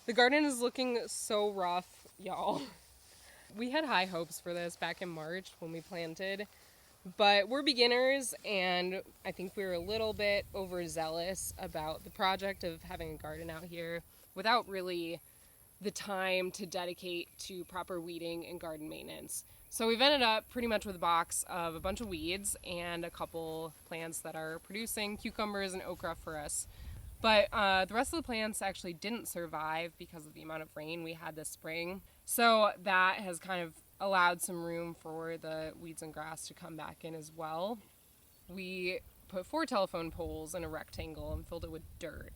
The garden is looking so rough, y'all. We had high hopes for this back in March when we planted, but we're beginners, and I think we were a little bit overzealous about the project of having a garden out here without really the time to dedicate to proper weeding and garden maintenance. So we've ended up pretty much with a box of a bunch of weeds and a couple plants that are producing cucumbers and okra for us. But the rest of the plants actually didn't survive because of the amount of rain we had this spring. So that has kind of allowed some room for the weeds and grass to come back in as well. We put 4 telephone poles in a rectangle and filled it with dirt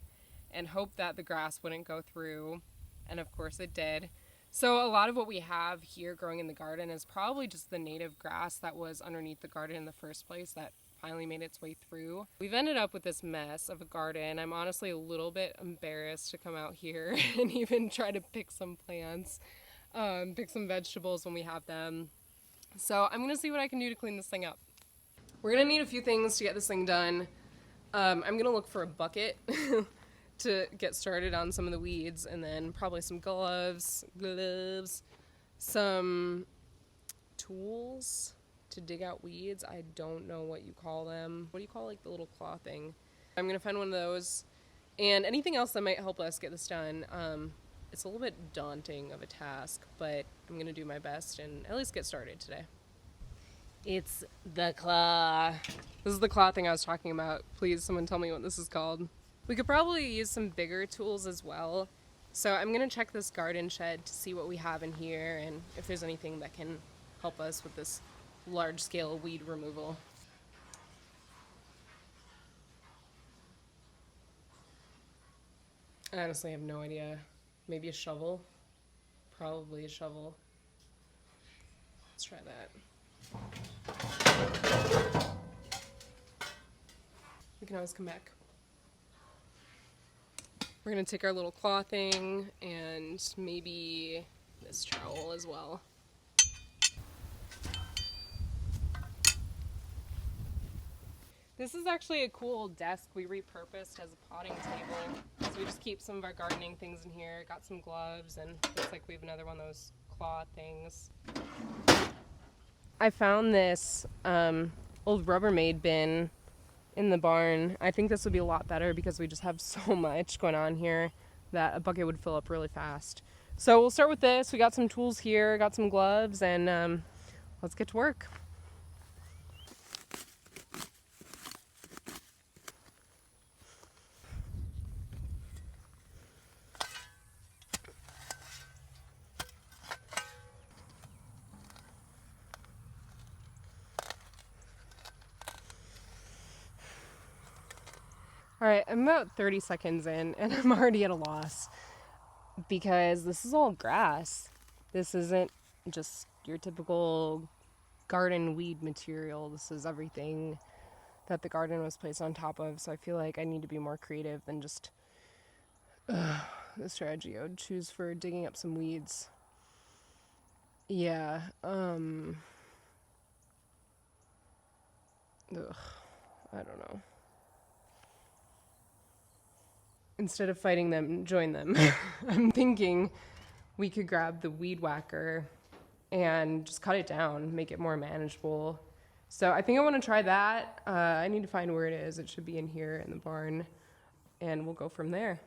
and hoped that the grass wouldn't go through. And of course it did. So a lot of what we have here growing in the garden is probably just the native grass that was underneath the garden in the first place that finally made its way through. We've ended up with this mess of a garden. I'm honestly a little bit embarrassed to come out here and even try to pick some plants, pick some vegetables when we have them. So I'm gonna see what I can do to clean this thing up. We're gonna need a few things to get this thing done. I'm gonna look for a bucket to get started on some of the weeds, and then probably some gloves, some tools to dig out weeds. I don't know what you call them. What do you call like the little claw thing? I'm gonna find one of those, and anything else that might help us get this done. It's a little bit daunting of a task, but I'm gonna do my best and at least get started today. It's the claw. This is the claw thing I was talking about. Please, someone tell me what this is called. We could probably use some bigger tools as well. So I'm gonna check this garden shed to see what we have in here and if there's anything that can help us with this large-scale weed removal. I honestly have no idea. Maybe a shovel? Probably a shovel. Let's try that. We can always come back. We're gonna take our little claw thing and maybe this trowel as well. This is actually a cool desk we repurposed as a potting table. So we just keep some of our gardening things in here. Got some gloves, and looks like we have another one of those claw things. I found this old Rubbermaid bin in the barn. I think this would be a lot better because we just have so much going on here that a bucket would fill up really fast. So we'll start with this. We got some tools here, got some gloves, and let's get to work. All right, I'm about 30 seconds in and I'm already at a loss because this is all grass. This isn't just your typical garden weed material. This is everything that the garden was placed on top of. So I feel like I need to be more creative than just the strategy I would choose for digging up some weeds. Yeah, ugh, I don't know. Instead of fighting them, join them. I'm thinking we could grab the weed whacker and just cut it down, make it more manageable. So I think I want to try that. I need to find where it is. It should be in here in the barn, and we'll go from there.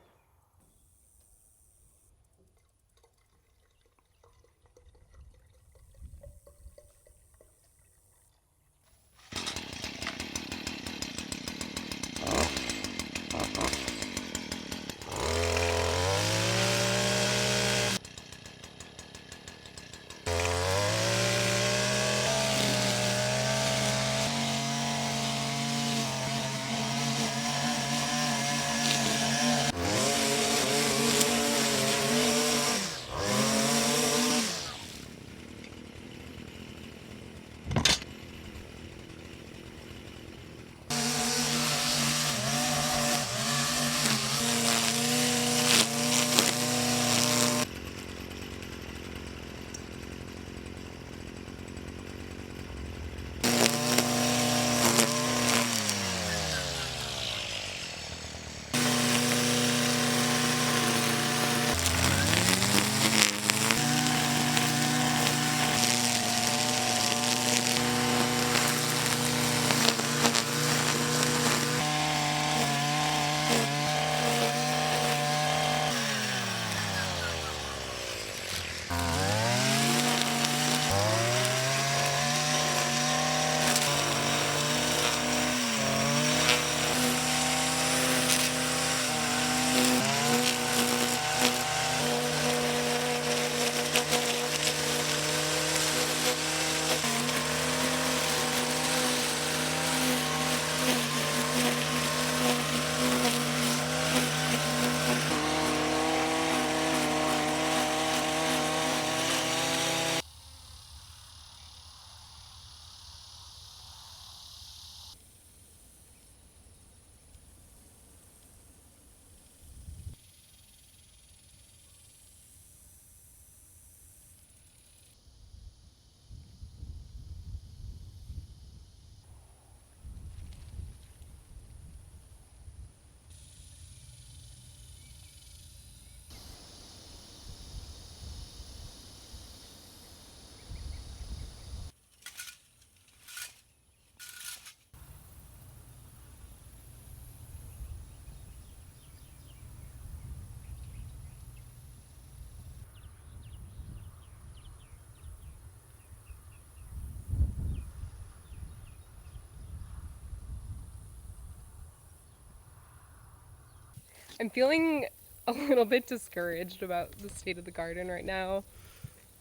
I'm feeling a little bit discouraged about the state of the garden right now.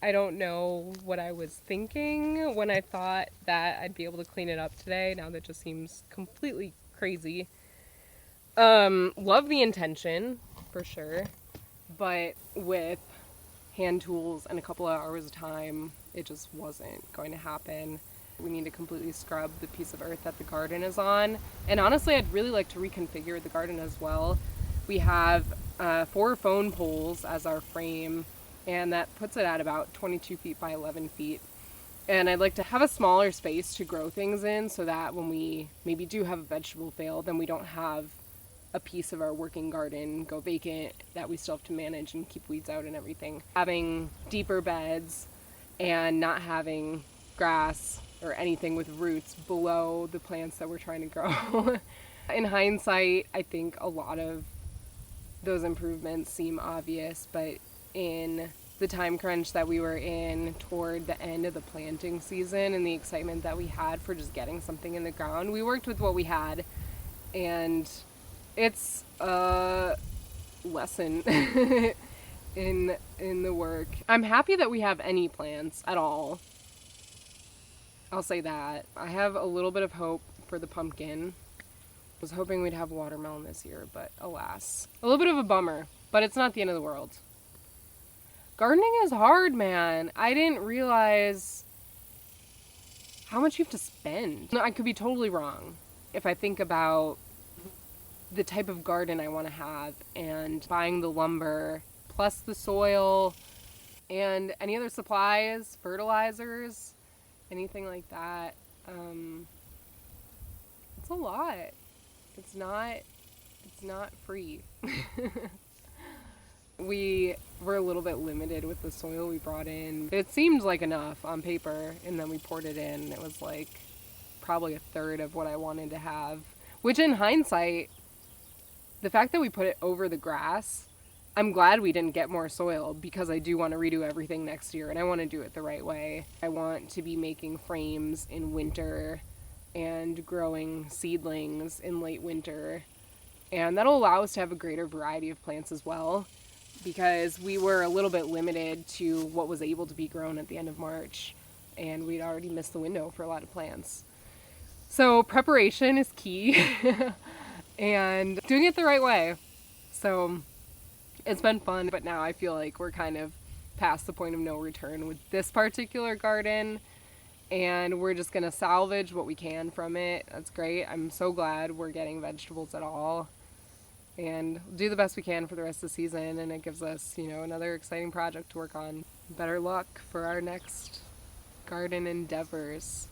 I don't know what I was thinking when I thought that I'd be able to clean it up today. Now that just seems completely crazy. Love the intention, for sure. But with hand tools and a couple of hours of time, it just wasn't going to happen. We need to completely scrub the piece of earth that the garden is on. And honestly, I'd really like to reconfigure the garden as well. We have 4 phone poles as our frame, and that puts it at about 22 feet by 11 feet. And I'd like to have a smaller space to grow things in so that when we maybe do have a vegetable fail, then we don't have a piece of our working garden go vacant that we still have to manage and keep weeds out and everything. Having deeper beds and not having grass or anything with roots below the plants that we're trying to grow. In hindsight, I think a lot of those improvements seem obvious, but in the time crunch that we were in toward the end of the planting season and the excitement that we had for just getting something in the ground, we worked with what we had, and it's a lesson in the work. I'm happy that we have any plants at all. I'll say that. I have a little bit of hope for the pumpkin. I was hoping we'd have watermelon this year, but alas. A little bit of a bummer, but it's not the end of the world. Gardening is hard, man. I didn't realize how much you have to spend. No, I could be totally wrong. If I think about the type of garden I want to have and buying the lumber, plus the soil, and any other supplies, fertilizers, anything like that, it's a lot. It's not free. We were a little bit limited with the soil we brought in. It seemed like enough on paper, and then we poured it in. It was like probably a third of what I wanted to have, which in hindsight, the fact that we put it over the grass, I'm glad we didn't get more soil, because I do want to redo everything next year, and I want to do it the right way. I want to be making frames in winter and growing seedlings in late winter, and that'll allow us to have a greater variety of plants as well, because we were a little bit limited to what was able to be grown at the end of March, and we'd already missed the window for a lot of plants. So preparation is key, and doing it the right way. So it's been fun, but now I feel like we're kind of past the point of no return with this particular garden, and we're just gonna salvage what we can from it. That's great. I'm so glad we're getting vegetables at all, and do the best we can for the rest of the season, and it gives us, another exciting project to work on. Better luck for our next garden endeavors.